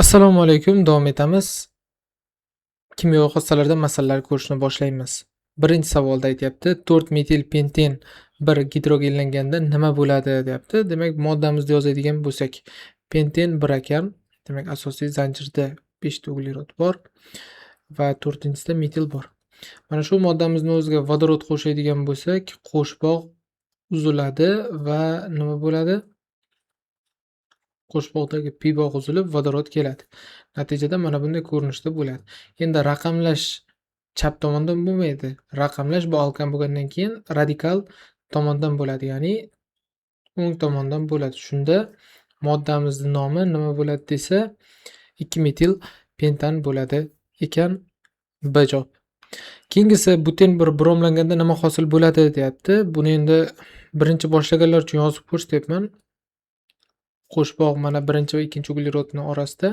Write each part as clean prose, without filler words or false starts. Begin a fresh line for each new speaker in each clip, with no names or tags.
Assalomu alaykum, davom etamiz. Kimyo xossalarida masalalar ko'rishni boshlaymiz. Birinchi savolda aytyapti, 4 metil penten bir gidrogellanganda nima bo'ladi deyapti. Demak, moddamizni yozadigan bo'lsak, penten 1 ekan. Demak, asosiy zanjirda 5 ta uglerod bor va 4-chisida metil bor. Mana shu moddamizni o'ziga vodorod qo'shadigan bo'lsak, qo'shbog' uziladi va nima bo'ladi? Qo'shbog'dagi pi bog' uzilib vodorod keladi. Natijada mana bunday ko'rinishda bo'ladi. Endi raqamlash chap tomondan bo'lmaydi. Raqamlash bu alkan bo'lgandan keyin radikal tomondan bo'ladi, ya'ni o'ng tomondan bo'ladi. Shunda moddamizning nomi nima bo'ladi desa, 2 metil pentan bo'ladi ekan. B javob. Keyingisi buten bir bromlanganda nima hosil bo'ladi deyapti. Buni endi birinchi boshlaganlar uchun yozib ko'rsatyapman. Qo'shbog' mana birinchi va ikkinchi uglerodning orasida.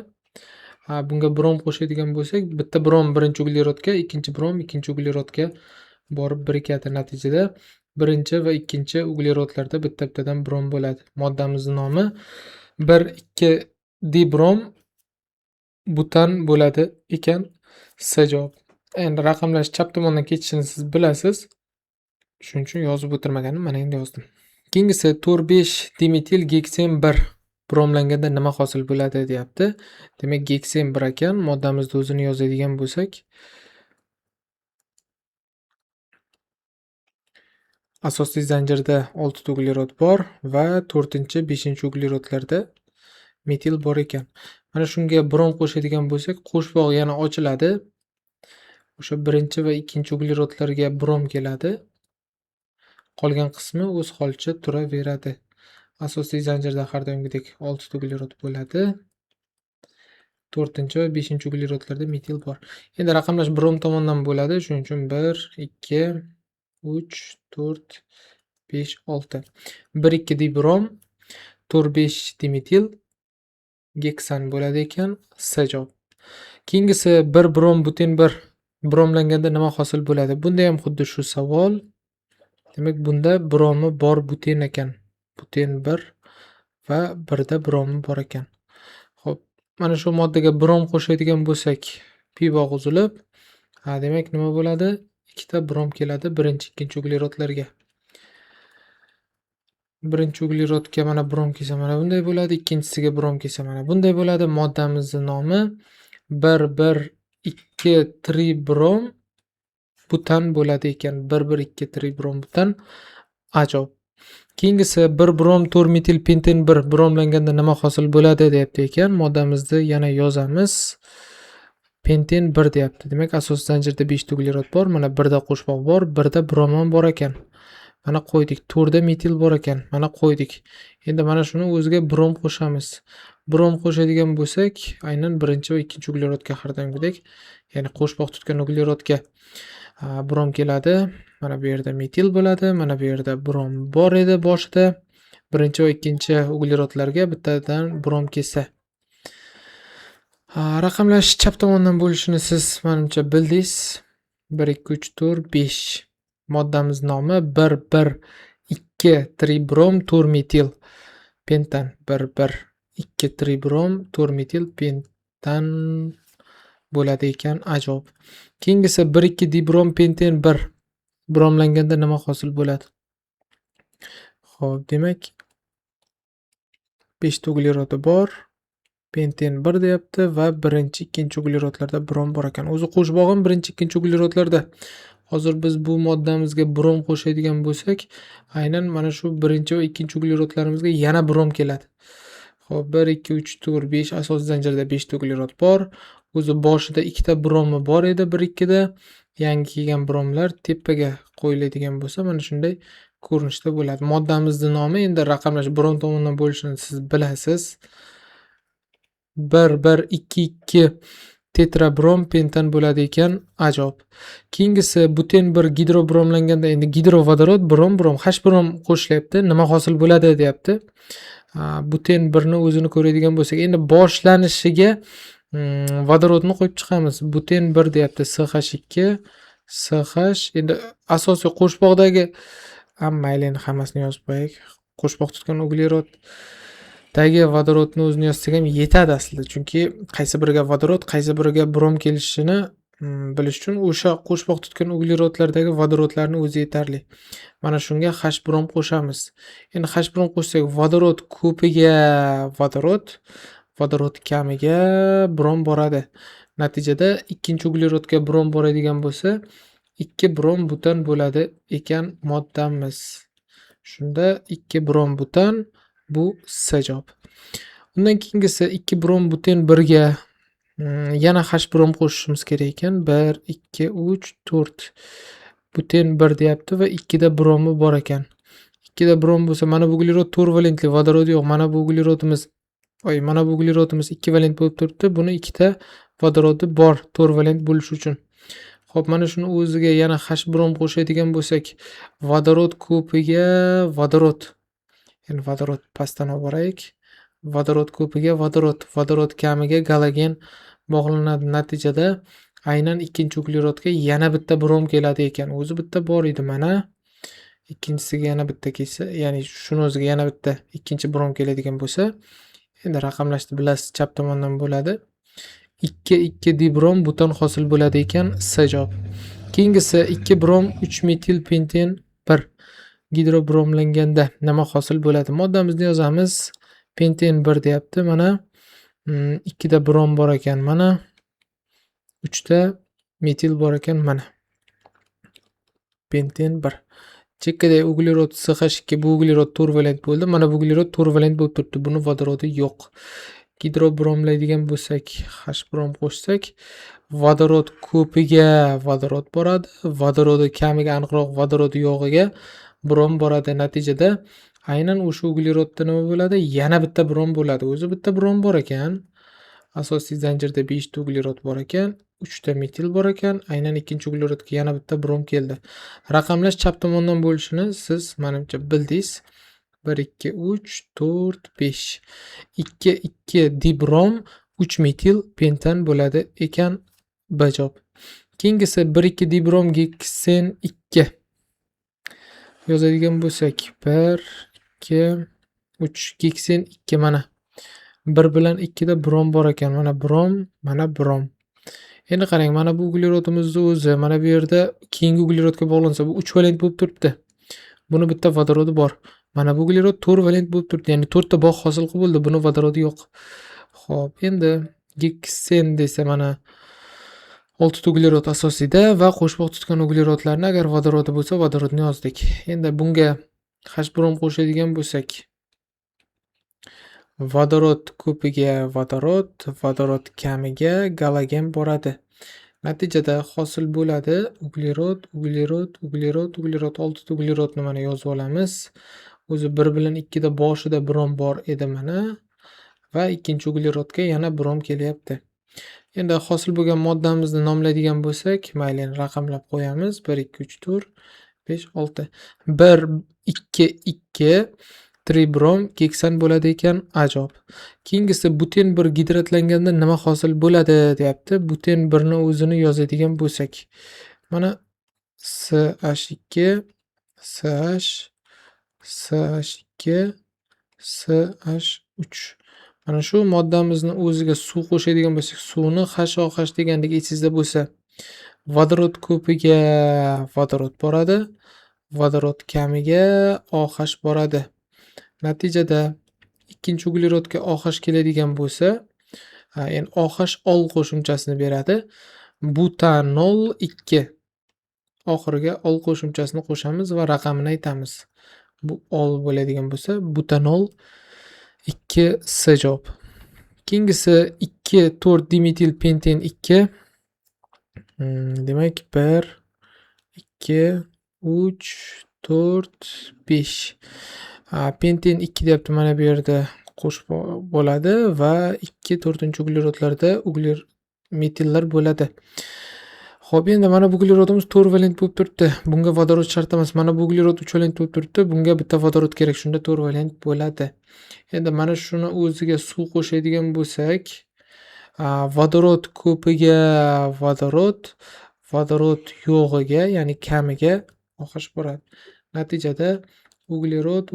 Bunga brom qo'shadigan bo'lsak, bitta brom birinchi uglerodga, ikkinchi brom ikkinchi uglerodga borib birikadi. Natijada birinchi va ikkinchi uglerodlarda bitta-bittadan brom bo'ladi. Moddamizning nomi 1,2 dibrom butan bo'ladi ekan. C javob. Endi raqamlash chap tomondan ketishini siz bilasiz. Shuning uchun yozib o'tirmaganim, mana endi yozdim. Keyingisi 4,5 dimetil geksen 1 bromlanganda nima hosil bo'ladi deyapti. Demak, geksen 1 ekan. Moddamizni o'zini yozadigan bo'lsak, asosiy zanjirda 6 ta uglerod bor va 4-chi, 5-chi uglerodlarda metil bor ekan. Mana shunga brom qo'shadigan bo'lsak, qo'shbog' yana ochiladi. O'sha birinchi va ikkinchi uglerodlarga brom keladi. Qolgan qismi o'z holicha turaveradi. Asosiy zanjirda har doimgidek 6 ta uglerod bo'ladi. 4-chi va 5-chi uglerodlarda metil bor. Endi raqamlash brom tomonidan bo'ladi. Shuning uchun 1, 2, 3, 4, 5, 6. 1,2 dibrom, 4,5 dimetil geksan bo'ladi ekan. C javob. Keyingisi 1 brom buten 1 bromlanganda nima hosil bo'ladi? Bunda ham xuddi shu savol. Demak, bunda bromi bor buten ekan. Buten 1 va 1 da bromi bor ekan. Xo'p, mana shu moddaga brom qo'shadigan bo'lsak, pi bog' uzilib, demak nima bo'ladi? 2 ta brom keladi birinchi, ikkinchi uglerodlarga. Birinchi uglerodga mana brom kelsa mana bunday bo'ladi, ikkinchisiga brom kelsa mana bunday bo'ladi. Moddamizning nomi 1,1,2 tribrom butan bo'ladi ekan. 1,1,2 tribrom butan. A javob. Keyingisi 1 brom 4 metil penten 1 bromlanganda nima hosil bo'ladi deyapti ekan. Moddamizni yana yozamiz. Penten 1 deyapti. Demak, asosiy zanjirda 5 ta uglerod bor. Mana 1 da qo'shbog' bor, 1 da brom ham bor ekan. Mana qo'ydik. 4 da metil bor ekan. Mana qo'ydik. Endi mana shuni o'ziga brom qo'shamiz. Brom qo'shadigan bo'lsak, aynan birinchi va ikkinchi uglerodga har doimgidek, ya'ni qo'shbog' tutgan uglerodga brom keladi. Mana bu yerda metil bo'ladi. Mana bu yerda brom bor edi boshida. Birinchi va ikkinchi uglerodlarga bittadan brom kelsa. Raqamlash chap tomondan bo'lishini siz menimcha bildingiz. 1, 2, 3, 4, 5. Moddamiz nomi 1, 1, 2 tribrom 4 metil pentan 1, 1, 2 tribrom 4 metil pentan bo'ladi ekan. A javob. Keyingisi 1, 2 dibrom penten 1 bromlanganda nima hosil bo'ladi? Xo'p, demak 5 ta uglerodi bor. Penten 1 deyapti va birinchi, ikkinchi uglerodlarda brom bor ekan. O'zi qo'shbog'im birinchi, ikkinchi uglerodlarda. Hozir biz bu moddamizga brom qo'shadigan bo'lsak, aynan mana shu birinchi va ikkinchi uglerodlarimizga yana brom keladi. Xo'p, 1, 2, 3, 4, 5 asosiy zanjirda 5 ta uglerod bor. O'zi boshida 2 ta bromi bor edi 1-2 da. Yangi kelgan bromlar tepaga qo'yiladigan bo'lsa, mana shunday ko'rinishda bo'ladi. Moddamizning nomi endi raqamlash brom tomonidan bo'lishini siz bilasiz. 1, 1, 2, 2 tetrabrom pentan bo'ladi ekan. A javob. Keyingisi buten 1 gidrobromlanganda endi gidrovodorod brom H brom qo'shilyapti. Nima hosil bo'ladi deyapti. Buten 1 ni o'zini ko'radigan bo'lsak, endi boshlanishiga vodorodni qo'yib chiqamiz. Buten 1 deyapti. CH2 CH. Endi asosiy qo'shbog'dagi mayli endi hammasini yozib qo'yaylik. Qo'shbog' tutgan uglerod Tagi vodorodni o'zini yozsak ham yetadi aslida. Chunki qaysi biriga vodorod, qaysi biriga brom kelishini bilish uchun o'sha qo'shboq tutgan uglerodlardagi vodorodlarning o'zi yetarli. Mana shunga H brom qo'shamiz. Endi H brom qo'shsak, vodorod ko'piga vodorod, vodorod kamiga brom boradi. Natijada ikkinchi uglerodga brom boradigan bo'lsa, 2 brom butan bo'ladi ekan moddamiz. Shunda 2 brom butan bu C javob. Undan keyingisi 2 brom buten 1 ga yana H brom qo'shishimiz kerak ekan. 1 2 3 4 buten 1 deyapti va 2 da bromi bor ekan. 2 da brom bo'lsa, mana bu uglerod 4 valentli, vodorod yo'q. Mana bu uglerodimiz, mana bu uglerodimiz 2 valent bo'lib turibdi. Buni 2 ta vodorodi bor 4 valent bo'lish uchun. Xo'p, mana shuni o'ziga yana H brom qo'shadigan bo'lsak, vodorod ko'piga vodorod. Endi vodorod pastdan olib boraylik. Vodorod ko'piga vodorod, vodorod kamiga galogen bog'lanadi. Natijada aynan ikkinchi uglerodga yana bitta brom keladi ekan. O'zi bitta bor edi mana. Ikkinchisiga yana bitta kelsa, ya'ni shuni o'ziga yana bitta ikkinchi brom keladigan bo'lsa, endi raqamlashni bilasiz, chap tomondan bo'ladi. 2 2 dibrom butan hosil bo'ladi ekan, C javob. Keyingisi 2 brom 3 metil penten 1 gidrobromlanganda nima hosil bo'ladi? Moddamizni yozamiz. Penten 1 deyapti. Mana 2 da brom bor ekan, mana 3 da metil bor ekan, mana. Penten 1. Chekkadagi uglerod CH2, bu uglerod 4 valent bo'ldi. Mana bu uglerod 4 valent bo'lib turibdi. Buni vodorodi yo'q. Gidrobromlaydigan bo'lsak, H brom qo'shsak, vodorod ko'piga vodorod boradi, vodorodi kamiga, aniqroq vodorodi yo'g'iga brom boradi. Natijada aynan o'sha uglerodda nima bo'ladi? Yana bitta brom bo'ladi. O'zi bitta brom bor ekan. Asosiy zanjirda 5 ta uglerod bor ekan, 3 ta metil bor ekan. Aynan ikkinchi uglerodga yana bitta brom keldi. Raqamlash chap tomondan bo'lishini siz menimcha bildingiz. 1 2 3 4 5 2 2 dibrom 3 metil pentan bo'ladi ekan, B javob. Keyingisi 1 2 dibrom geksen 2 yozadigan bo'lsak, 1 2 3 geksen 2 mana 1 bilan 2 da brom bor ekan. Mana brom, mana brom. Endi qarang, mana bu uglerodimizni o'zi mana bu yerda keyingi uglerodga bog'lansa, bu 3 valent bo'lib turibdi. Buni bitta vodorodi bor. Mana bu uglerod 4 valent bo'lib turibdi. Ya'ni 4 ta bog' hosil qilib bo'ldi. Buni vodorodi yo'q. Xo'p, endi geksen desa, mana 6 ta uglerod asosiyda va qo'shboq tutgan uglerodlarni agar vodorodi bo'lsa, vodorodni yozdik. Endi bunga H brom qo'shadigan bo'lsak, vodorod ko'piga vodorod, vodorod kamiga galogen boradi. Natijada hosil bo'ladi uglerod, uglerod, uglerod, uglerod, 6 ta uglerodni mana yozib olamiz. O'zi 1 bilan 2 da boshida brom bor edi mana va ikkinchi uglerodga yana brom kelyapti. Endi hosil bo'lgan moddamizni nomlaydigan bo'lsak, mayli, raqamlab qo'yamiz. 1 2 3 4 5 6. 1 2 2 tribrom geksan bo'ladi ekan, A javob. Keyingisi buten 1 gidrotlanganda nima hosil bo'ladi deyapti. Buten 1 ni o'zini yozadigan bo'lsak, mana CH2 CH CH2 CH3. Mana shu moddamizni o'ziga suv qo'shadigan bo'lsak, suvni HOH degandek esingizda bo'lsa, vodorod ko'piga vodorod boradi, vodorod kamiga OH boradi. Natijada ikkinchi uglerodga OH keladigan bo'lsa, ya'ni OH ol qo'shimchasini beradi. Butanol 2 oxiriga ol qo'shimchasini qo'shamiz va raqamini aytamiz. Bu ol bo'ladigan bo'lsa, butanol 2 C javob. Keyingisi 2 4 dimetil penten 2. Demak 1 2 3 4 5. Penten 2 deyapti, mana bu yerda qo'shib bo'ladi va 2 4-chi uglerodlarda metillar bo'ladi. Xo'p, endi mana bu uglerodimiz 4 valent bo'lib turibdi. Bunga vodorod shart emas. Mana bu uglerod 3 valent bo'lib turibdi. Bunga bitta vodorod kerak, shunda 4 valent bo'ladi. Endi mana shuni o'ziga suv qo'shadigan bo'lsak, vodorod ko'piga vodorod, vodorod yo'g'iga, ya'ni kamiga OH boradi. Natijada uglerod.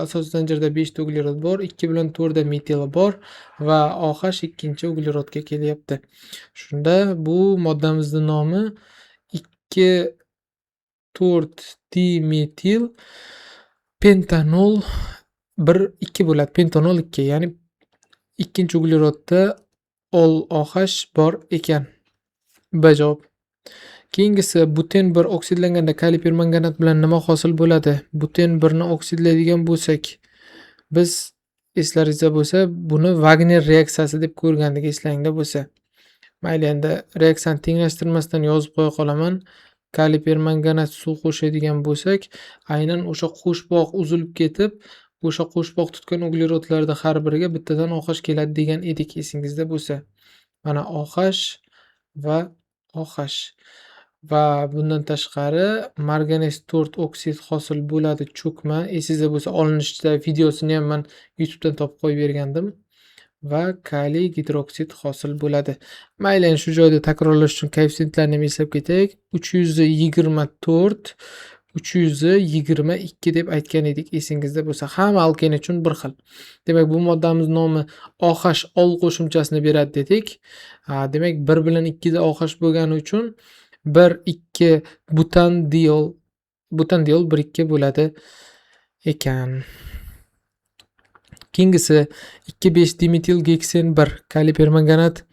Asosiy zanjirda 5 ta uglerod bor, 2 bilan 4 da metil bor va OH ikkinchi uglerodga kelyapti. Shunda bu moddamizning nomi 2 4 dimetil pentanol 1 2 bo'ladi. Pentanol 2, ya'ni ikkinchi uglerodda OH bor ekan. B javob. Keyingisi buten 1 oksidlanganda kaliy permanganat bilan nima hosil bo'ladi? Buten 1 ni oksidlaydigan bo'lsak, biz eslaringizda bo'lsa, buni Wagner reaksiyasi deb ko'rgandik, eslangda bo'lsa. Mayli, endi reaksiyani tenglashtirmasdan yozib qo'ya qolaman. Kaliy permanganat suv qo'shadigan bo'lsak, aynan o'sha qo'shboq uzilib ketib, o'sha qo'shboq tutgan uglerodlarda har biriga bittadan OH keladi degan edik, esingizda bo'lsa. Mana OH va OH. Va bundan tashqari marganez 4 oksid hosil bo'ladi, cho'kma. Esingizda bo'lsa, olinishda videosini ham men YouTubedan topib qo'yib bergandim. Va kaliy gidroksid hosil bo'ladi. Mayli, shu joyda takrorlash uchun koeffitsiyentlarni ham eslab ketaylik. 324 322 deb aytgan edik, esingizda bo'lsa. Hamma alken uchun bir xil. Demak, bu moddamiz nomi OH ol qo'shimchasini beradi dedik. Demak, 1 bilan 2 da OH bo'lgani uchun 1 2 butandiol 1 2 bo'ladi ekan. Keyingisi 2,5 dimetil geksen 1 kaliy permanganat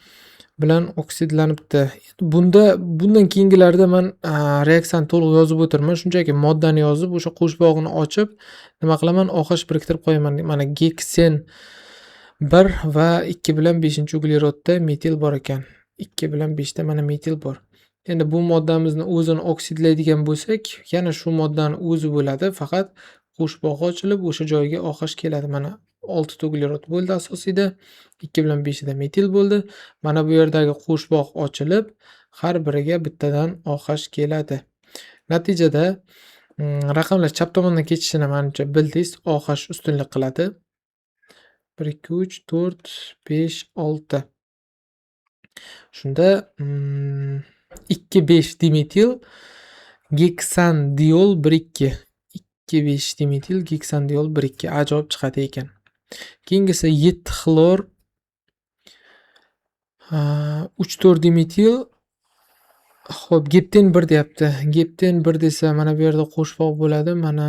bilan oksidlanibdi. Bundan keyingilarda men reaksiyani to'liq yozib o'tirman. Shunchaki moddani yozib, o'sha qo'shbog'ini ochib, nima qilaman? OH biriktirib qo'yaman. Mana geksen 1 va 2 bilan 5-uglerodda metil bor ekan. 2 bilan 5 da mana metil bor. Endi bu moddamizni o'zini oksidlaydigan bo'lsak, yana shu moddani o'zi bo'ladi, faqat qo'shbog'i ochilib, o'sha joyga OH keladi. Mana 6 ta uglerod bo'ldi asosiyda, 2 bilan 5 da metil bo'ldi. Mana bu yerdagi qo'shbog' ochilib, har biriga bittadan OH keladi. Natijada raqamlar chap tomondan ketishini menimcha bildingiz, OH ustunlik qiladi. 1 2 3 4 5 6. Shunda 2,5 dimetil geksandiol 1,2. 2,5 dimetil geksandiol 1,2. A javob chiqadi ekan. Keyingisi 7 xlor 3,4 dimetil. Xo'p, gepten 1 deyapti. Gepten 1 desa, mana bu yerda qo'shboq bo'ladi. Mana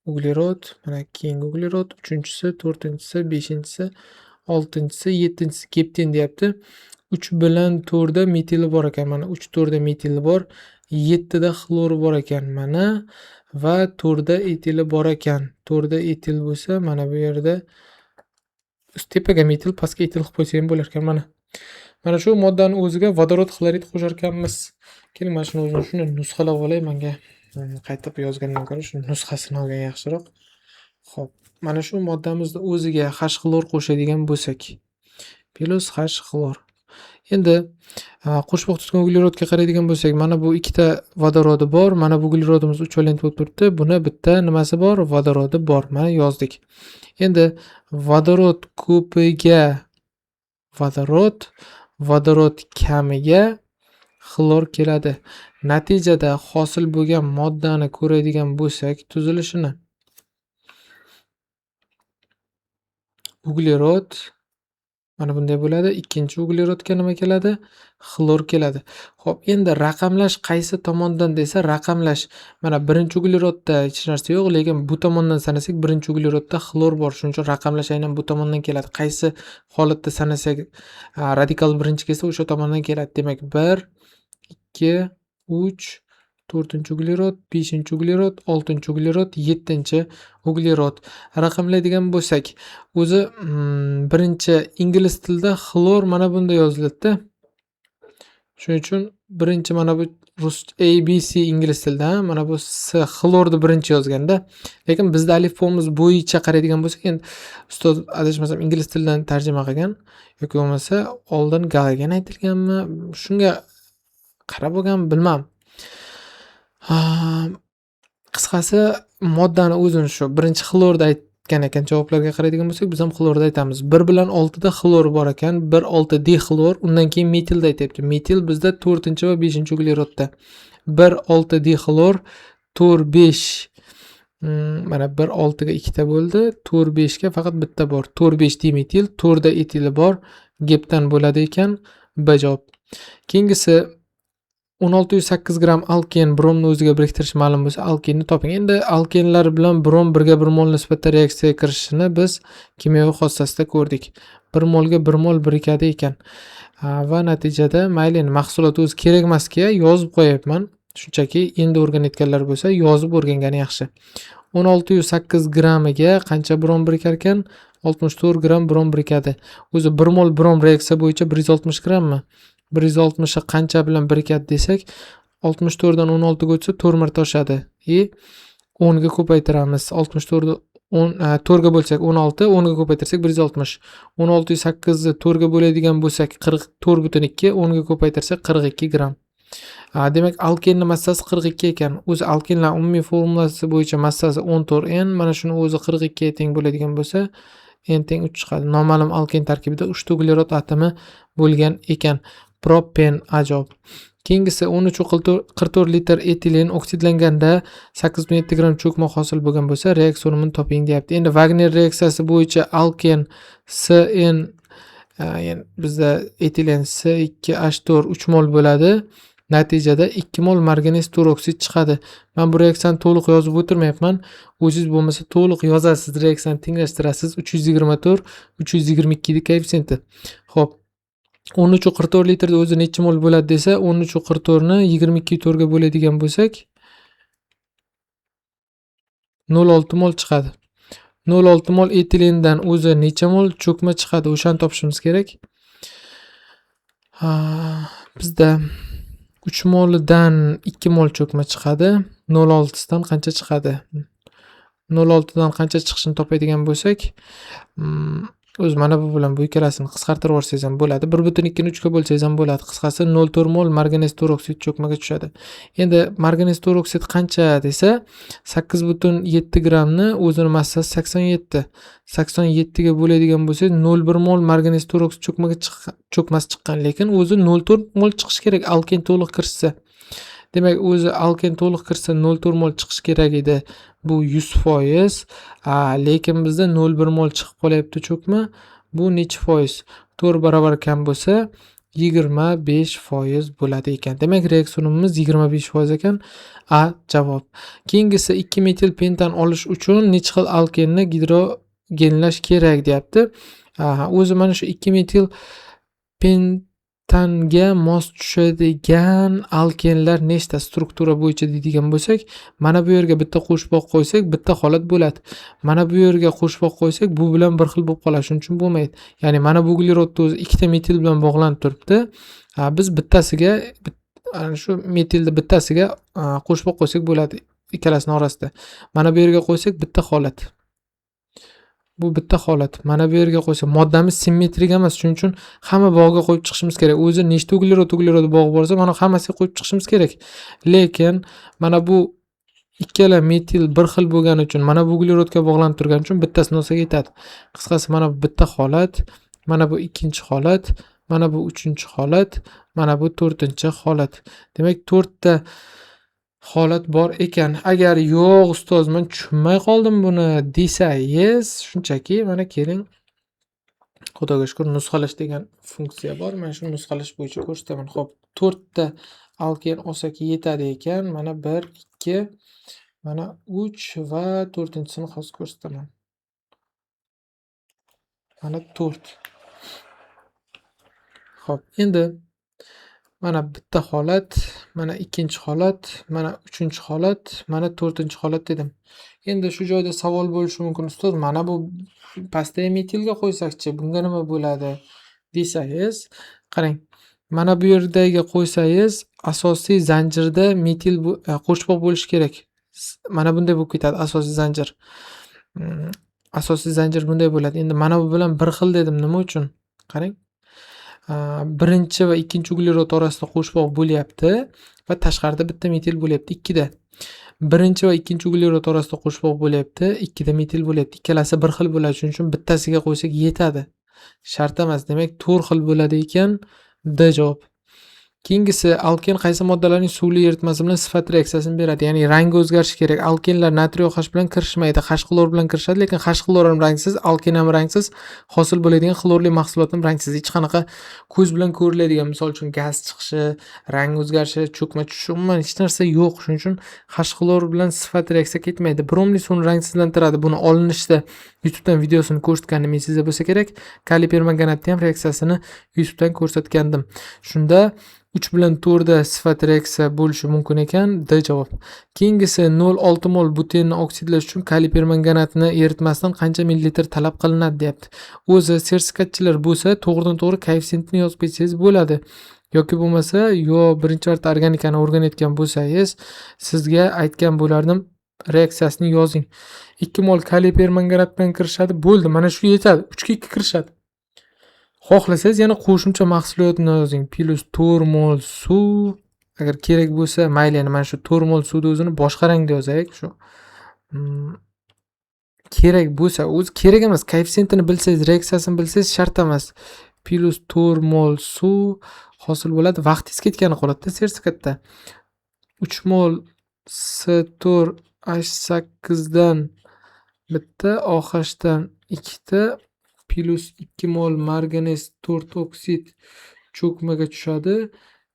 uglerod, mana keyingi uglerod, 3-chi, 4-chi, 5-chi, 6-chi, 7-chi gepten deyapti. 3 bilan 4 da metili bor ekan. Mana 3 4 da metili bor. 7 da xlori bor ekan. Mana va 4 da etili bor ekan. 4 da etil bo'lsa, mana bu yerda tepaga metil, pastga etil qilib qo'ysa ham bo'lar ekan. Mana shu moddani o'ziga vodorod xlorid qo'shar ekanmiz. Keling, mana shuni o'zini shuni nusxalab olay. Menga qaytib yozgandan ko'ra shu nusxasini olgan yaxshiroq. Xo'p, mana shu moddamizni o'ziga H xlor qo'shadigan bo'lsak, plus H xlor. Endi qo'shboq tutgan uglerodga qaraydigan bo'lsak, mana bu ikkita vodorodi bor, mana bu uglerodimiz 3 valent bo'lib turibdi. Buni bitta nimasi bor? Vodorodi bor. Mana yozdik. Endi vodorod ko'piga vodorod kamiga xlor keladi. Natijada hosil bo'lgan moddani ko'radigan bo'lsak, tuzilishini uglerod mana bunday bo'ladi. Ikkinchi uglerodga nima keladi? Xlor keladi. Xo'p, endi raqamlash qaysi tomondan desa, raqamlash mana birinchi uglerodda hech narsa yo'q, lekin bu tomondan sanasak birinchi uglerodda xlor bor. Shuning uchun raqamlash aynan bu tomondan keladi. Qaysi holatda sanasak radikal birinchi kelsa, o'sha tomondan keladi. Demak, 1 2 3 4-uglerod, 5-uglerod, 6-uglerod, 7-uglerod. Raqamlaydigan bo'lsak, o'zi birinchi ingliz tilida xlor mana bunda yoziladi-da. Shuning uchun birinchi mana bu rus ABC ingliz tilida, mana bu S xlorni birinchi yozganda, lekin bizda alifbomiz bo'yicha qaraydigan bo'lsak, endi ustoz adashmasam ingliz tilidan tarjima qilgan yoki bo'lmasa oldin galgan aytilganmi? Shunga qarab olgan, bilmam. Qisqasi, moddani o'zini shu birinchi xlorda aytgan ekan. Javoblarga qaraydigan bo'lsak, biz ham xlorda aytamiz. 1 bilan 6 da xlor bor ekan. 1 6 dixlor, undan keyin metilda aytyapti. Metil bizda 4 va 5-uglerodda. 1,6 dixlor, 4,5 mana 1,6 ga 2 ta bo'ldi. 4,5 ga faqat bitta bor. 4,5 dimetil, 4 da etili bor. Gepdan bo'ladi ekan. B javob. Keyingisi 1608 gram alken bromni o'ziga biriktirish ma'lum bo'lsa, alkenni toping. Endi alkenlar bilan brom 1 ga 1 mol nisbatda reaksiyaga kirishini biz kimyoviy xossasida ko'rdik. 1 molga 1 mol birikadi ekan. Va natijada mayli mahsulot o'zi kerak emasga yozib qo'yapman. Shunchaki endi o'rganayotganlar bo'lsa, yozib o'rgangani yaxshi. 1608 gramiga qancha brom birikar ekan? 64 gram brom birikadi. O'zi 1 mol brom reaksiya bo'yicha 160 grammi? 160 ga qancha bilan birikadi desak, 64 dan 16 ga o'tsa 4 marta oshadi. 10 ga ko'paytiramiz. 64 4 ga bo'lsak 16, 10 ga ko'paytirsak 160. 1608 ni 4 ga bo'ladigan bo'lsak 44,2, 10 ga ko'paytirsak 42 gram. Demak, alkenni massasi 42 ekan. O'zi alkenlar umumiy formulasi bo'yicha massasi 14N, mana shuni o'zi 42 ga teng bo'ladigan bo'lsa, N teng 3 chiqadi. Noma'lum alken tarkibida 3 ta uglerod atomi bo'lgan ekan. Propen javob. Keyingisi 13,44 litr etilen oksidlanganda 8,7 gram cho'kma hosil bo'lgan bo'lsa, reaksiya unumini toping deyapti. Endi Wagner reaksiyasi bo'yicha alken CN ya'ni bizda etilen C2H4 3 mol bo'ladi. Natijada 2 mol marganez toroksid chiqadi. Men bu reaksiyani to'liq yozib o'tirmayapman. O'zingiz bo'lmasa to'liq yozasiz, reaksiyani tenglashtirasiz. 324, 322 ning koeffitsiyenti. Xo'p. 13,44 litrda o'zi necha mol bo'ladi desa, 13,44 ni 22 ga 4 ga bo'ladigan bo'lsak 0,6 mol chiqadi. 0,6 mol etilendan o'zi necha mol cho'kma chiqadi, o'shani topishimiz kerak. Bizda 3 molidan 2 mol cho'kma chiqadi. 0,6 dan qancha chiqadi? 0,6 dan qancha chiqishini topadigan bo'lsak, o'z mana bu bilan bu ikkalasini qisqartirib yuborsangiz ham bo'ladi. 1,2 ni 3 ga bo'lsangiz ham bo'ladi. Qisqasi 0,4 mol marganez toroksid cho'kmaga tushadi. Endi marganez toroksid qancha desa, 8,7 gramni o'zini massasi 87. 87 ga bo'ladigan bo'lsa, 0,1 mol marganez toroksid cho'kmasi chiqqan, lekin o'zi 0,4 mol chiqish kerak alken to'liq kirsa. Demak, o'zi alken to'liq kirsa 0,4 mol chiqish kerak edi. Bu 100%. Lekin bizda 0,1 mol chiqib qolyapti cho'kma. Bu necha foiz? 4 barobar kam bo'lsa 25% bo'ladi ekan. Demak, reaksiyonimiz 25% ekan. A javob. Keyingisi 2 metil pentan olish uchun necha xil alkenni gidrogenlash kerak deyapti. O'zi mana shu 2 metil pentanga mos tushadigan alkenlar nechta struktura bo'yicha deydigan bo'lsak, mana bu yerga bitta qo'shboq qo'ysak, bitta holat bo'ladi. Mana bu yerga qo'shboq qo'ysak, bu bilan bir xil bo'lib qoladi, shuning uchun bo'lmaydi. Ya'ni mana bu uglerodni o'zi ikkita metil bilan bog'lanib turibdi. Biz bittasiga shu metilni bittasiga qo'shboq qo'ysak bo'ladi ikkalasining orasida. Mana bu yerga qo'ysak bitta holat. Bu bitta holat. Mana bu yerga qo'ysa, moddamiz simmetrik emas, shuning uchun hamma bog'ga qo'yib chiqishimiz kerak. O'zi nechta uglerod bog' bo'lsa, mana hammasiga qo'yib chiqishimiz kerak. Lekin mana bu ikkala metil bir xil bo'lgani uchun, mana bu uglerodga bog'lanib turgani uchun bittasini olsak yetadi. Qisqasi mana bu bitta holat, mana bu ikkinchi holat, mana bu uchinchi holat, mana bu to'rtinchi holat. Demak, 4 ta holat bor ekan. Agar yo'q ustoz, men tushunmay qoldim buni desangiz, shunchaki mana keling, Xudoga shukr, nusxalash degan funksiya bor. Men shu nusxalash bo'yicha ko'rsataman. Xo'p, 4 ta alken olsak yetadi ekan. Mana 1, 2, mana 3 va 4-sini hozir ko'rsataman. Mana 4. Xo'p, endi mana bitta holat, mana ikkinchi holat, mana uchinchi holat, mana to'rtinchi holat dedim. Endi shu joyda savol bo'lishi mumkin, ustoz, mana bu pastdagi metilga qo'ysakchi, bunga nima bo'ladi desangiz, qarang. Mana bu yerdagiga qo'ysangiz, asosiy zanjirda metil qo'shboq bo'lishi kerak. Mana bunday bo'lib ketadi asosiy zanjir. Asosiy zanjir bunday bo'ladi. Endi mana bu bilan bir xil dedim, nima uchun? Qarang. Birinchi va ikkinchi uglerod orasida qo'shboq bo'lyapti va tashqarida bitta metil bo'lyapti 2 da. Birinchi va ikkinchi uglerod orasida qo'shboq bo'lyapti, 2 da metil bo'lyapti. Ikkalasi bir xil bo'ladi, shuning uchun bittasiga qo'ysak yetadi. Shart emas, demak 4 xil bo'ladi ekan. D javob. Keyingisi alken qaysi moddalarning suvli eritmasi bilan sifat reaksiyasini beradi? Ya'ni rangi o'zgarishi kerak. Alkenlar natriy OH bilan kirishmaydi, H xlor bilan kirishadi, lekin H xlor ham rangsiz, alken ham rangsiz, hosil bo'ladigan xlorli mahsulot ham rangsiz. Hech qanaqa ko'z bilan ko'riladigan, misol uchun gaz chiqishi, rang o'zgarishi, cho'kma tushishi, umuman hech narsa yo'q. Shuning uchun H xlor bilan sifat reaksiya ketmaydi. Bromli suvni rangsizlantiradi. Buni olinishda YouTubedan videosini ko'rsatganim esingizda bo'lsa kerak. Kaliy permanganatni ham reaksiyasini YouTubedan ko'rsatgandim. Shunda 3 bilan 4 da sifat reaksiya bo'lishi mumkin ekan. D javob. Keyingisi 0,6 mol butenni oksidlash uchun kaliy permanganatni eritmasdan qancha millilitr talab qilinadi deyapti. O'zi sertifikatchilar bo'lsa, to'g'ridan-to'g'ri koeffitsiyentni yozib ketsangiz bo'ladi. Yoki bo'lmasa, birinchi marta organikani o'rganayotgan bo'lsangiz, sizga aytgan bo'lardim, reaksiyasini yozing. 2 mol kaliy permanganat bilan kirishadi, bo'ldi. Mana shu yetadi. 3 ga 2 kirishadi. Xohlasangiz yana qo'shimcha mahsulotni yozing. Plus 4 mol suv. Agar kerak bo'lsa, mayli, yana mana shu 4 mol suvni o'zini boshqa rangda yozaylik. Shu kerak bo'lsa, o'zi kerak emas. Koeffitsiyentini bilsangiz, reaksiyasini bilsangiz shart emas. Plus 4 mol suv hosil bo'ladi. Vaqtingiz ketgani qoladi-da sertifikatda. 3 mol S4H8 dan bitta, OH dan ikkita, plus 2 mol marganez 4 oksid cho'kmaga tushadi.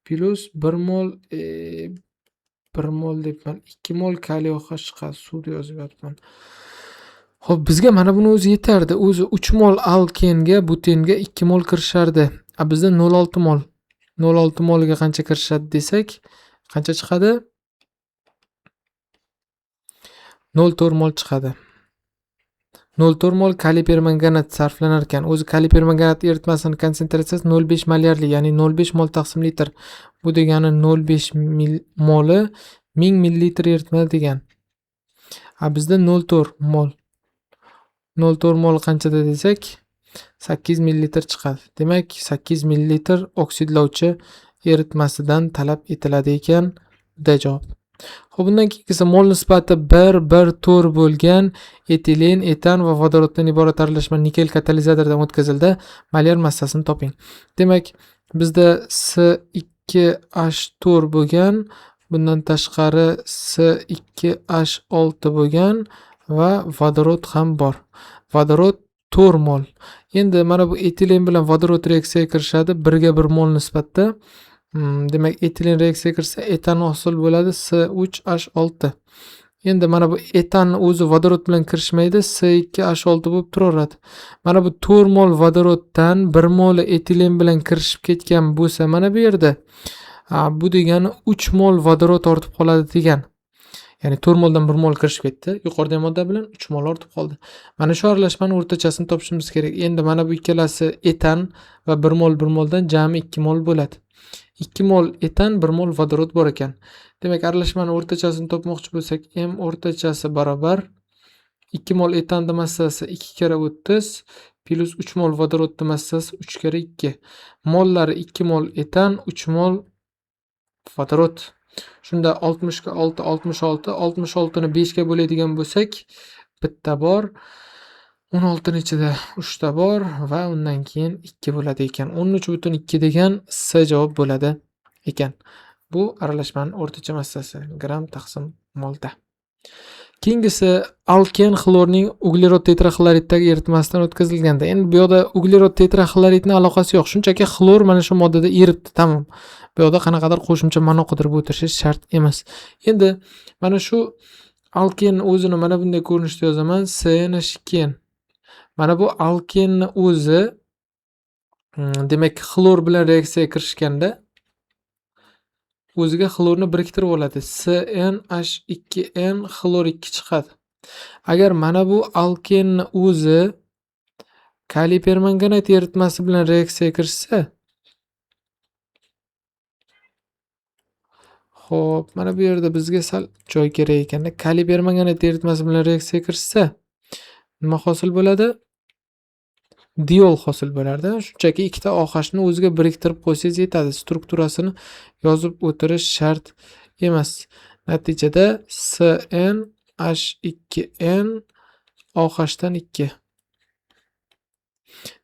Plus 1 mol 1 mol debman, 2 mol kaliy OH chiqadi. Suvni yozib yotibman. Xo'p, bizga mana buni o'zi yetardi. O'zi 3 mol alkenga, butenga 2 mol kirishardi. Bizda 0,6 mol. 0,6 molga qancha kirishadi desak, qancha chiqadi? 0,4 mol chiqadi. 0,4 mol kaliy permanganat sarflanar ekan. O'zi kaliy permanganat eritmasining konsentratsiyasi 0,5 molarli, ya'ni 0,5 mol taqsim litr. Bu degani 0,5 moli 1000 millilitr eritma degan. Bizda 0,4 mol. 0,4 mol qanchada desak, 8 millilitr chiqadi. Demak, 8 millilitr oksidlovchi eritmasidan talab etiladi ekan. D javob. Xo'p, bundan keyingisi mol nisbati 1:1,4 bo'lgan etilen, etan va vodoroddan iborat aralashma nikel katalizatordan o'tkazildi. Molyar massasini toping. Demak, bizda S2H4 bo'lgan, bundan tashqari S2H6 bo'lgan va vodorod ham bor. Vodorod 4 mol. Endi mana bu etilen bilan vodorod reaksiyaga kirishadi 1:1 mol nisbatda. Demak, etilen reaksiyaga kirsa etan hosil bo'ladi S3H6. Endi mana bu etanni o'zi vodorod bilan kirishmaydi, S2H6 bo'lib turaveradi. Mana bu 4 mol vodoroddan 1 mol etilen bilan kirishib ketgan bo'lsa, mana bu yerda bu degani 3 mol vodorod ortib qoladi degan. Ya'ni 4 moldan 1 mol kirishib ketdi, yuqoridagi modda bilan 3 mol ortib qoldi. Mana shu aralashmani o'rtachasini topishimiz kerak. Endi mana bu ikkalasi etan va 1 moldan jami 2 mol bo'ladi. 2 mol etan, 1 mol vodorod bor ekan. Demak, aralashmani o'rtachasini topmoqchi bo'lsak, M o'rtachasi barobar 2 mol etanning massasi 2 kara 30 plus 3 mol vodorodning massasi 3 kara 2. Mollari 2 mol etan, 3 mol vodorod. Shunda 60 ga 6 66, 66 ni 5 ga bo'ladigan bo'lsak, bitta bor. 16 ni ichida 3 ta bor va undan keyin 2 bo'ladi ekan. 13,2 degan S javob bo'ladi ekan. Bu aralashmaning o'rtacha massasi gram taqsim molda. Keyingisi alken xlorning uglerod tetraxloriddagi eritmasidan o'tkazilganda. Endi bu yoqda uglerod tetraxloridning aloqasi yo'q. Shunchaki xlor mana shu moddada eribdi, tamom. Bu yoqda qanaqadir qo'shimcha ma'no qidirib o'tirish shart emas. Endi mana shu alken o'zini mana bunday ko'rinishda yozaman, CnH2. Mana bu alkenni o'zi demak xlor bilan reaksiyaga kirishganda o'ziga xlorni biriktirib oladi. CnH2n xlor 2 chiqadi. Agar mana bu alkenni o'zi kaliy permanganat eritmasi bilan reaksiyaga kirishsa, xo'p, mana bu yerda bizga sal joy kerak ekanda. Kaliy permanganat eritmasi bilan reaksiyaga kirishsa, nima hosil bo'ladi? Diol hosil bo'lardi. Shunchaki ikkita OH ni o'ziga biriktirib qo'ysangiz yetadi. Strukturasini yozib o'tirish shart emas. Natijada CnH2n OH dan 2.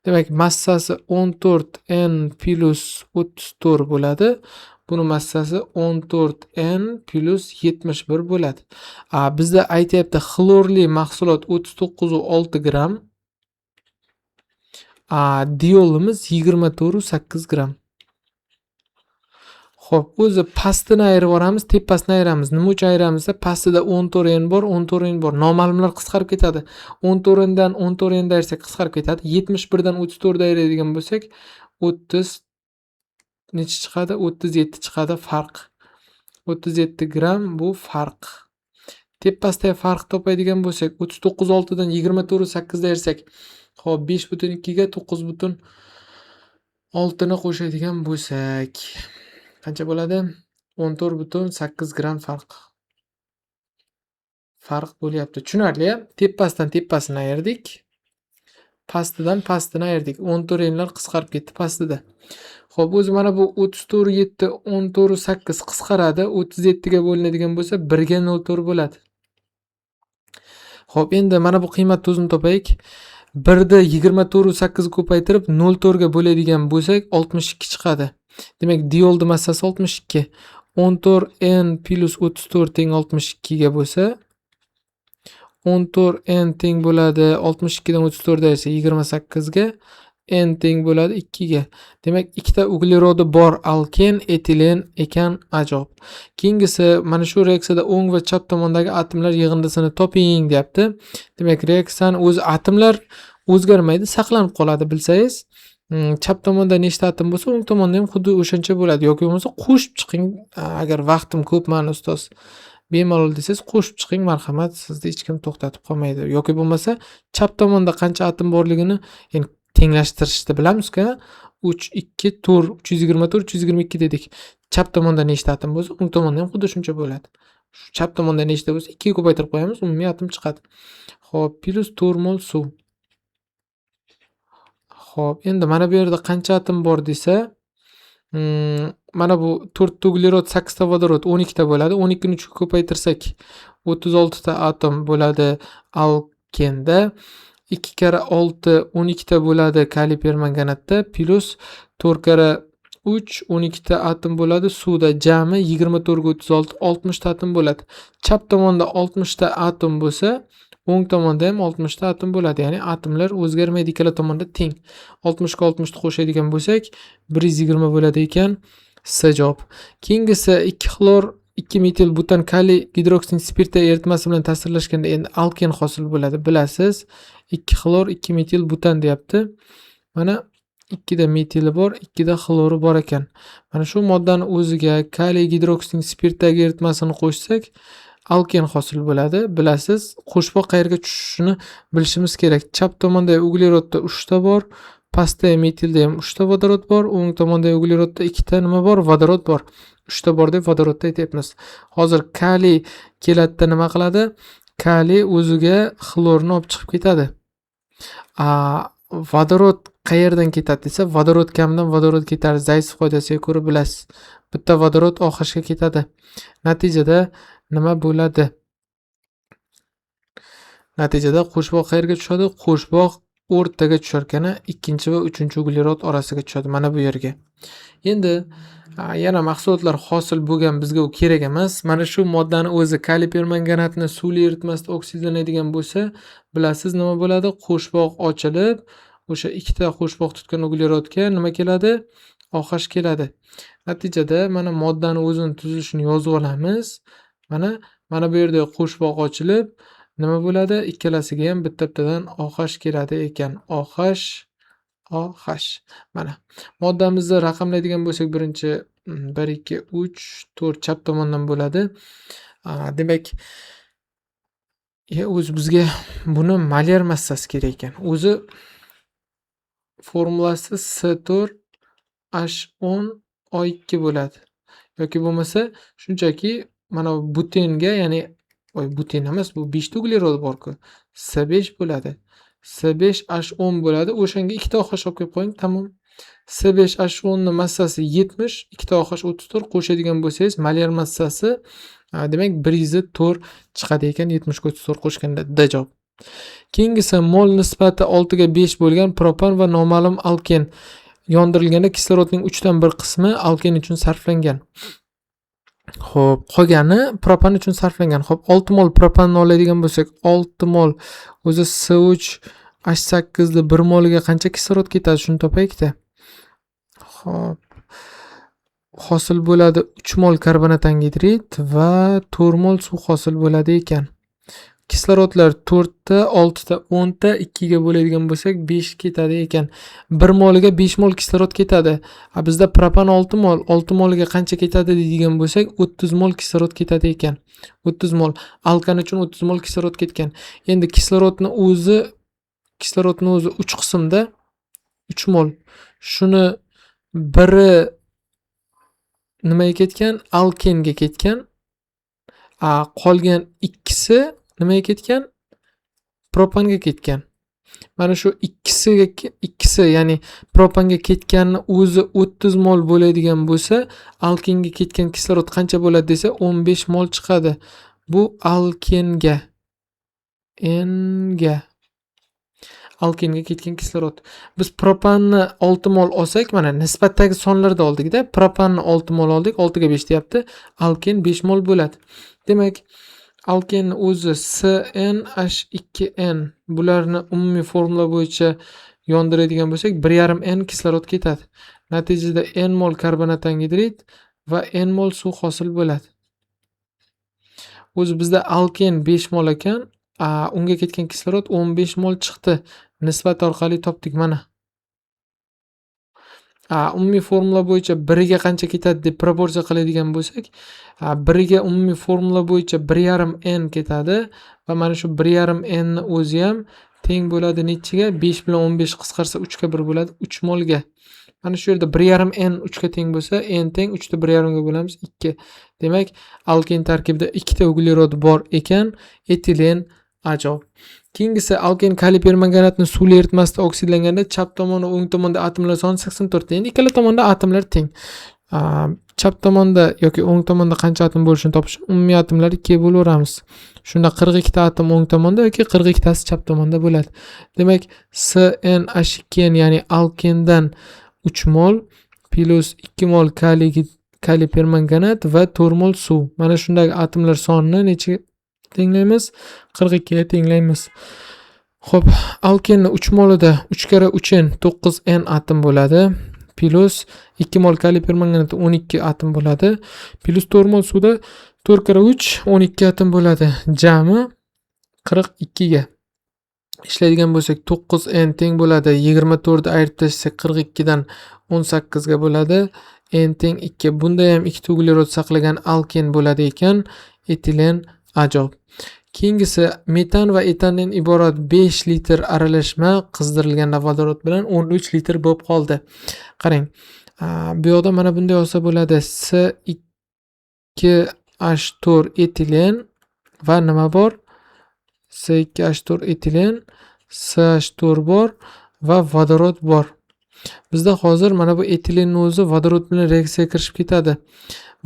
Demak, massasi 14n plus 34 bo'ladi. Buni massasi 14N plus 71 bo'ladi. Bizda aytyapti xlorli mahsulot 39,6 gram. Diolimiz 24,8 gram. Xo'p, o'zi pastini ayirib olamiz, tepasini ayiramiz. Nima uchun ayiramiz? Pastida 14N bor, 14N bor. Noma'lumlar qisqarib ketadi. 14N dan 14N ayirsak qisqarib ketadi. 71 dan 34 ayiradigan bo'lsak, 30 necha chiqadi? 37 chiqadi farq. 37 gram bu farq. Tepasida farq topadigan bo'lsak, 39,6 dan 24,8 ayirsak, xo'p, 5,2 ga 9,6 ni qo'shadigan bo'lsak, qancha bo'ladi? 14,8 gram farq bo'lyapti. Tushunarli-a? Tepasidan tepasini ayirdik. Pastidan pastini ayirdik. 14Nlar qisqarib ketdi pastida. Xo'p, o'zi mana bu 34,7 14,8 qisqaradi. 37 ga bo'linadigan bo'lsa 1 ga 0,4 bo'ladi. Xo'p, endi mana bu qiymat o'zini topaylik. 1 da 24,8 ko'paytirib 0,4 ga bo'ladigan bo'lsak 62 chiqadi. Demak, diolni massasi 62. 14N plus 34 teng 62 ga bo'lsa, 14N teng bo'ladi 62 dan 34 ayirsa 28 ga, N teng bo'ladi 2 ga. Demak, ikkita uglerodi bor alken etilen ekan. Ajob. Keyingisi mana shu reaksiyada o'ng va chap tomondagi atomlar yig'indisini toping deyapti. Demak, reaksiyaning o'zi atomlar o'zgarmaydi, saqlanib qoladi bilsangiz. Chap tomonda nechta atom bo'lsa, o'ng tomonda ham xuddi o'shancha bo'ladi. Yoki bo'lmasa qo'shib chiqing. Agar vaqtim ko'p mani ustoz bemalol desangiz qo'shib chiqing, marhamat, sizni hech kim to'xtatib qolmaydi. Yoki bo'lmasa chap tomonda qancha atom borligini tenglashtirishni bilamiz-ku. 3, 2, 4, 324, 322 dedik. Chap tomonda nechta atom bo'lsa, o'ng tomonda ham xuddi shuncha bo'ladi. Chap tomonda nechta bo'lsa, 2 ga ko'paytirib qo'yamiz, umumiy atom chiqadi. Xo'p, plus 4 mol suv. Xo'p, endi mana bu yerda qancha atom bor desa, mana bu 4 ta uglerod, 8 ta vodorod, 12 ta bo'ladi. 12 ni 3 ga ko'paytirsak 36 ta atom bo'ladi alkenda. 2 kara 6 12 ta bo'ladi kaliy permanganatda, plus 4 kara 3 12 ta atom bo'ladi suvda. Jami 24 ga 36 60 ta atom bo'ladi. Chap tomonda 60 ta atom bo'lsa, o'ng tomonda ham 60 ta atom bo'ladi. Ya'ni atomlar o'zgarmaydi, ikkala tomonda teng. 60 ga 60 ni qo'shadigan bo'lsak 120 bo'ladi ekan. C javob. Keyingisi 2 xlor 2 metil butan kaliy gidroksid spirti eritmasi bilan ta'sirlashganda endi alken hosil bo'ladi. Bilasiz, 2 xlor 2 metil butan deyapti. Mana 2 da metili bor, 2 da xlori bor ekan. Mana shu moddani o'ziga kaliy gidroksid spirtdagi eritmasini qo'shsak, alken hosil bo'ladi. Bilasiz, qo'shboq qayerga tushishini bilishimiz kerak. Chap tomonda uglerodda 3 ta bor, pastda metilda ham 3 ta vodorod bor, o'ng tomonda uglerodda 2 ta nima bor? Vodorod bor. 3 ta bor deb vodorodda aytyapmiz. Hozir kaliy keladida nima qiladi? Kaliy o'ziga xlorni olib chiqib ketadi. Vodorod qayerdan ketadi desa, vodorod kamdan vodorod ketadi. Zays qoidasiga ko'ra bilasiz. Bitta vodorod OHga ketadi. Natijada nima bo'ladi? Natijada qo'shboq qayerga tushadi? Qo'shboq o'rtaga tushar ekan, ikkinchi va uchinchi uglerod orasiga tushadi, mana bu yerga. Endi yana mahsulotlar hosil bo'lgan, bizga u kerak emas. Mana shu moddani o'zi kaliy permanganatni suvli eritmasida oksidlanadigan bo'lsa, bilasiz nima bo'ladi? Qo'shboq ochilib, o'sha ikkita qo'shboq tutgan uglerodga nima keladi? OH keladi. Natijada mana moddani o'zini tuzilishini yozib olamiz. Mana bu yerda qo'shboq ochilib, nima bo'ladi? Ikkalasiga ham bitta-bittadan OH keladi ekan. OH. Mana moddamizni raqamlaydigan bo'lsak, birinchi 1 2 3 4 chap tomondan bo'ladi. Demak, o'zi bizga buni molyar massasi kerak ekan. O'zi formulasi C4H10O2 bo'ladi. Yoki bo'lmasa shunchaki mana butenga, ya'ni buten emas, bu 5 ta uglerod bor-ku. C5 bo'ladi. C5H10 bo'ladi. O'shanga 2 ta OH olib kelib qo'ying, tamom. C5H10 ning massasi 70, 2 ta OH 34 qo'shadigan bo'lsangiz, molyar massasi demak 104 chiqadi ekan, 70 ga 34 qo'shganda. D javob. Keyingisi mol nisbati 6 ga 5 bo'lgan propan va noma'lum alken yondirilganda kislorodning 3dan 1 qismi alken uchun sarflangan. Xo'p, qolgani propan uchun sarflangan. Xo'p, 6 mol propanni oladigan bo'lsak, 6 mol o'zi C3H8 ni 1 moliga qancha kislorod ketadi, shuni topaylik-da. Xo'p, hosil bo'ladi 3 mol karbonat angidrid va 4 mol suv hosil bo'ladi ekan. Kislorodlar 4 ta, 6 ta, 10 ta 2 ga bo'ladigan bo'lsak 5 ketadi ekan. 1 moliga 5 mol kislorod ketadi. Bizda propan 6 mol, 6 moliga qancha ketadi deydigan bo'lsak 30 mol kislorod ketadi ekan. 30 mol. Alkan uchun 30 mol kislorod ketgan. Endi kislorodni o'zi 3 qismda 3 mol. Shuni biri nimaga ketgan? Alkenga ketgan. Qolgan ikkisi nimaga ketgan? Propanga ketgan. Mana shu ikkisi, ya'ni propanga ketganni o'zi 30 mol bo'ladigan bo'lsa, alkenga ketgan kislorod qancha bo'ladi desa 15 mol chiqadi. Bu alkenga ketgan kislorod. Biz propanni 6 mol olsak, mana nisbatdagi sonlarda oldik-da. Propanni 6 mol oldik, 6 ga 5 deyapti. Alken 5 mol bo'ladi. Demak, alkenni o'zi CnH2n bularni umumiy formula bo'yicha yondiradigan bo'lsak 1,5 n kislorod ketadi. Natijada n mol karbonat angidrid va n mol suv hosil bo'ladi. O'zi bizda alken 5 mol ekan, unga ketgan kislorod 15 mol chiqdi. Nisbat orqali topdik mana. Umumiy formula bo'yicha 1 ga qancha ketadi deb proporsiya qiladigan bo'lsak, 1 ga umumiy formula bo'yicha 1,5 n ketadi va mana shu 1,5 n ni o'zi ham teng bo'ladi nechiga? 5 bilan 15 qisqarsa 3 ga 1 bo'ladi, 3 molga. Mana shu yerda 1,5 n 3 ga teng bo'lsa, n teng 3 ni 1,5 ga bo'lamiz 2. Demak, alken tarkibida 2 ta uglerod bor ekan, etilen ajob. Keyingisi alken kaliy permanganatni suvli eritmasida oksidlanganda chap tomon va o'ng tomonda atomlar soni 84. Endi ikkala tomonda atomlar teng. Chap tomonda yoki o'ng tomonda qancha atom bo'lishini topish, umumiy atomlar 2 ga bo'laveramiz. Shunda 42 ta atom o'ng tomonda yoki 42 tasi chap tomonda bo'ladi. Demak, CnH2n ya'ni alkendan 3 mol plus 2 mol kaliy permanganat va 4 mol suv. Mana shundagi atomlar sonini necha tenglaymiz? 42 ga tenglaymiz. Xo'p, alkenni 3 molida 3 kara 3n 9n atom bo'ladi. Plus 2 mol kaliy permanganatda 12 atom bo'ladi. Plus 4 mol suvda 4 kara 3 12 atom bo'ladi. Jami 42 ga. Ishlaydigan bo'lsak 9n teng bo'ladi. 24 ni ayirib tashlasak 42 dan 18 ga bo'ladi. N teng 2. Bunda ham 2 ta uglerod saqlagan alken bo'ladi ekan. Etilen ajob. Keyingisi metan va etandan iborat 5 litr aralashma qizdirilganda vodorod bilan 13 litr bo'lib qoldi. Qarang. Bu yoqda mana bunday olsa bo'ladi. C2H4 etilen va nima bor? C2H4 etilen, CH4 bor va vodorod bor. Bizda hozir mana bu etilenning o'zi vodorod bilan reaksiyaga kirishib ketadi.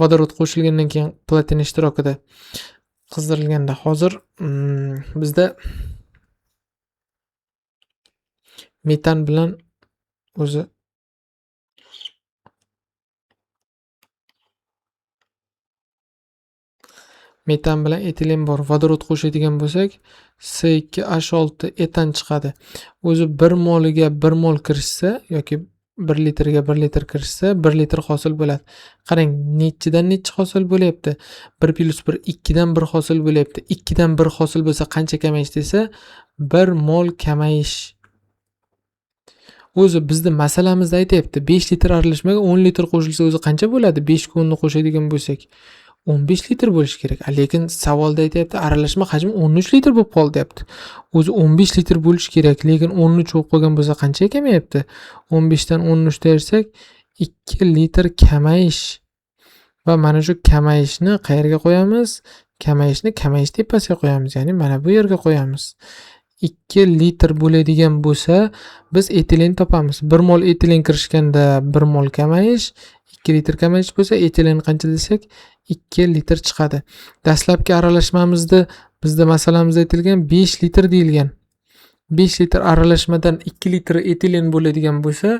Vodorod qo'shilgandan keyin platin ishtirokida qizdirilganda hozir bizda metan bilan o'zi metan bilan etilen bor. Vodorod qo'shadigan bo'lsak C2H6 etan chiqadi. O'zi 1 moliga 1 mol kirishsa yoki 1 litrga 1 litr kirishsa 1 litr hosil bo'ladi. Qarang, nechidan nechi hosil bo'lyapti? 1 plus 1 2 dan 1 hosil bo'lyapti. 2 dan 1 hosil bo'lsa qancha kamayish desa 1 mol kamayish. O'zi bizda masalamizda aytayapti, 5 litr aralashmaga 10 litr qo'shilsa o'zi qancha bo'ladi? 5 ga 10 ni qo'shadigan bo'lsak 15 litr bo'lishi kerak. Lekin savolda aytayapti, aralashma hajmi 13 litr bo'lib qoldi deyapti. O'zi 15 litr bo'lishi kerak, lekin 13 bo'lib qolgan bo'lsa qancha kamayapti? 15 dan 13 ayirsak 2 litr kamayish. Va mana shu kamayishni qayerga qo'yamiz? Kamayish tepasiga qo'yamiz, ya'ni mana bu yerga qo'yamiz. 2 litr bo'ladigan bo'lsa, biz etilen topamiz. 1 mol etilen kirishganda 1 mol kamayish, 2 litr kamayish bo'lsa, etilen qancha desak 2 litr chiqadi. Dastlabki aralashmamizda bizda masalamizda aytilgan 5 litr deyilgan. 5 litr aralashmadan 2 litr etilen bo'ladigan bo'lsa,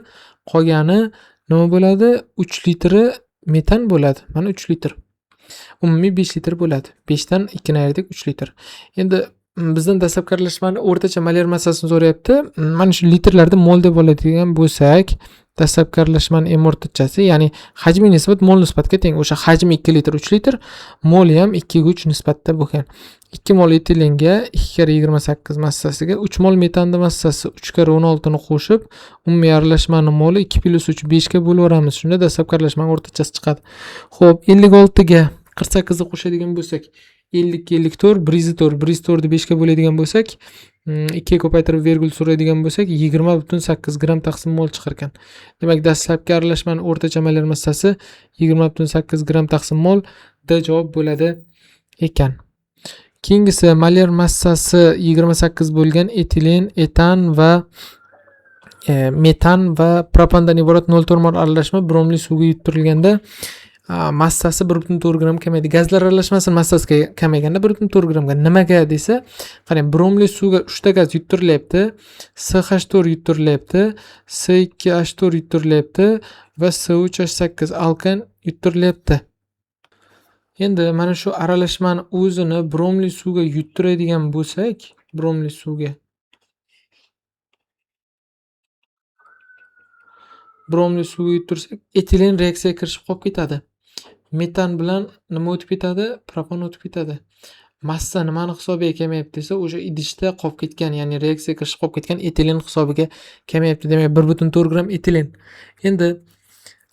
qolgani nima bo'ladi? 3 litri metan bo'ladi. Mana 3 litr. Umumiy 5 litr bo'ladi. 5 dan 2 ni ayirdik 3 litr. Endi bizdan dastlabki aralashmani o'rtacha molar massasini so'rayapti. Mana shu litrlarda mol deb oladigan bo'lsak, dastlabki aralashmaning m o'rtachasi, ya'ni hajmi nisbat mol nisbatga teng. O'sha hajmi 2 litr 3 litr, moli ham 2 ga 3 nisbatda bo'lgan. 2 mol etilenga 2 kara 28 massasiga 3 mol metanning massasi 3 kara 16 ni qo'shib, umumiy aralashmaning moli 2 + 3 5 ga bo'lib o'ramiz. Shunda dastlabki aralashmaning o'rtachasi chiqadi. Xo'p, 56 ga 48 ni qo'shadigan bo'lsak, 50 ga 54, 104 ni 5 ga bo'ladigan bo'lsak, 2 ga ko'paytirib virgul so'raydigan bo'lsak, 20,8 gram taqsim mol chiqar ekan. Demak, dastlabki aralashmaning o'rtacha molar massasi 20,8 gram taqsim mol D javob bo'ladi ekan. Keyingisi molar massasi 28 bo'lgan etilen, etan va metan va propandan iborat 0,4 mol aralashma bromli suvga yuttirilganda massasi 1,4 gram kamaydi. Gazlar aralashmasining massasi kamayganda 1,4 gramga. Nimaga desa, qarang, bromli suvga 3 ta gaz yuttirilyapti, CH4 yuttirilyapti, C2H4 yuttirilyapti va C3H8 alkan yuttirilyapti. Endi mana shu aralashmani o'zini bromli suvga yuttiradigan bo'lsak, bromli suvga yuttirsak, etilen reaksiyaga kirishib qolib ketadi. Metan bilan nima o'tib ketadi? Propan o'tib ketadi. Massa nimani hisobiga kamayapti desa, o'sha idishda qolib ketgan, ya'ni reaksiyaga kirishib qolib ketgan etilen hisobiga kamayapti. Demak, 1,4 gram etilen. Endi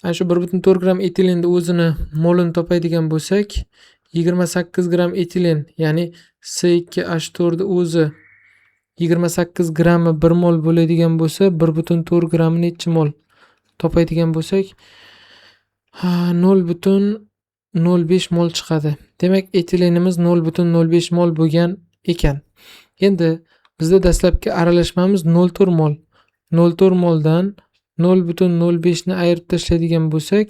ana shu 1,4 gram etilenni o'zini molini topadigan bo'lsak, 28 gram etilen, ya'ni C2H4 ni o'zi 28 grammi 1 mol bo'ladigan bo'lsa, 1,4 grammi necha mol topadigan bo'lsak, 0,05 mol chiqadi. Demak, etilenimiz 0,05 mol bo'lgan ekan. Endi bizda dastlabki aralashmamiz 0,4 mol. 0,4 moldan 0,05 ni ayirib tashlaydigan bo'lsak,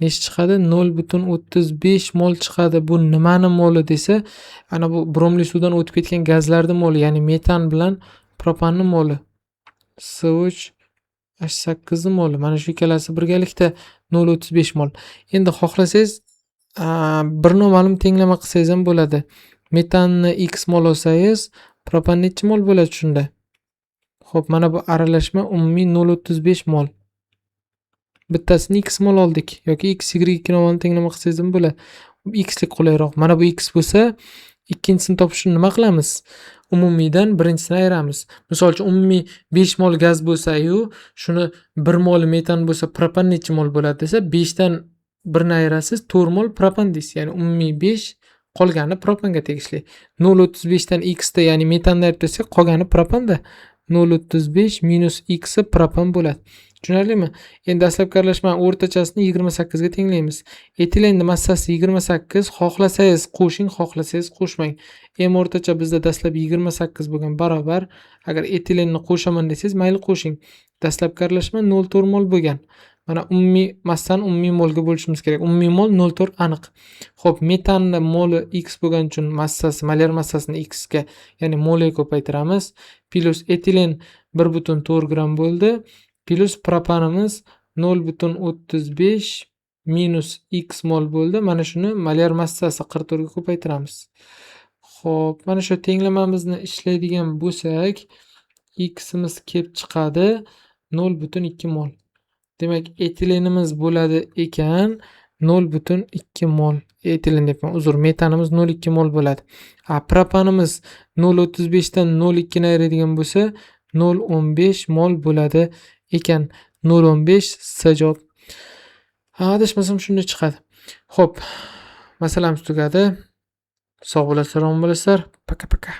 necha chiqadi? 0,35 mol chiqadi. Bu nimani moli desa, ana bu bromli suvdan o'tib ketgan gazlarning moli, ya'ni metan bilan propanning moli. CH8 ni moli. Mana shu ikkalasi birgalikda 0,35 mol. Endi xohlasangiz bir noma'lum tenglama qilsangiz ham bo'ladi. Metanni x mol olsangiz, propan necha mol bo'ladi shunda? Xo'p, mana bu aralashma umumiy 0,35 mol. Bittasini x mol oldik yoki x, y ikki noma'lum tenglama qilsangiz ham bo'ladi. X lik qulayroq. Mana bu x bo'lsa, ikkinchisini topishni nima qilamiz? Umumiydan birinchisini ayiramiz. Misol uchun umumiy 5 mol gaz bo'lsa-yu, shuni 1 mol metan bo'lsa, propan necha mol bo'ladi desa, 5 dan 1 ni ayirasiz, 4 mol propan deysiz. Ya'ni umumiy 5, qolgani propanga tegishli. 0,35 dan x da, ya'ni metanni ayirib tashlasak, qolgani propanda. 0,35 minus x propan bo'ladi. Tushunarlimi? Endi dastlabki aralashmaning o'rtachasini 28 ga tenglaymiz. Etilenning massasi 28, xohlasangiz qo'shing, xohlasangiz qo'shmang. M o'rtacha bizda dastlab 28 bo'lgan barobar. Agar etilenni qo'shaman desangiz, mayli qo'shing. Dastlabki aralashma 0,4 mol bo'lgan. Mana umumiy massani umumiy molga bo'lishimiz kerak. Umumiy mol 0,4 aniq. Xo'p, metanning moli x bo'lgani uchun massasi, molar massasini x ga, ya'ni molga ko'paytiramiz. Plus etilen 1,4 gram bo'ldi. Plus propanimiz 0,35 minus x mol bo'ldi. Mana shuni molar massasi 44 ga ko'paytiramiz. Xo'p, mana shu tenglamamizni ishlaydigan bo'lsak, x imiz kelib chiqadi 0,2 mol. Demak, etilenimiz bo'ladi ekan 0,2 mol. Etilen deyapman, uzr, metanimiz 0,2 mol bo'ladi. Propanimiz 0,35 dan 0,2 ni ayiradigan bo'lsa, 0,15 mol bo'ladi ekan. 0,15 C javob. Adashmasam shunday chiqadi. Xo'p, masalamiz tugadi. Sog' bo'lasizlar, omon bo'lasizlar. Paka paka.